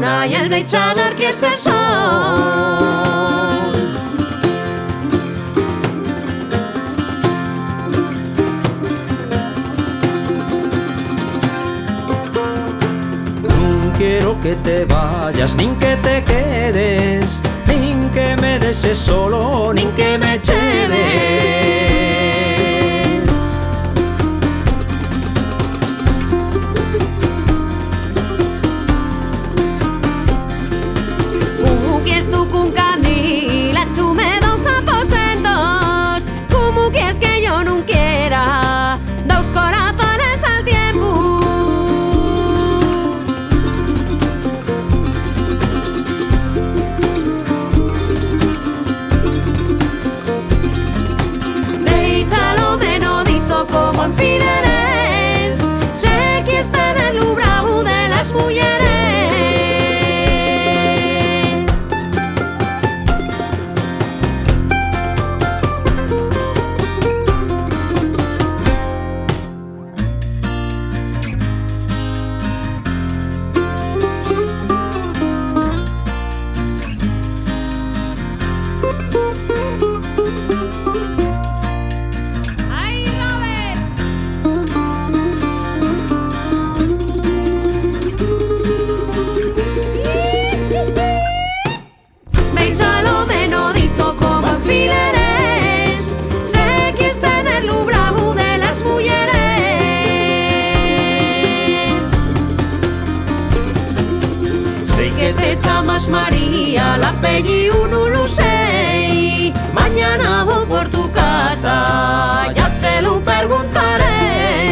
luna y el bechador que es el sol. No quiero que te vayas, nin que te quedes, nin que me deses solo, nin que me lleves. Quieres tú con canila, chume dos aposentos. Como quieres que yo no quiera dos corazones al tiempo. Déjalo menudito como en Fideres. Sé que está en el bravo de las mujeres. Béchalo menudito como en Fideres. Sé que está en el bravo de las mujeres. Sé que te llamas María, la apellido no lo sé. Mañana voy por tu casa, ya te lo preguntaré.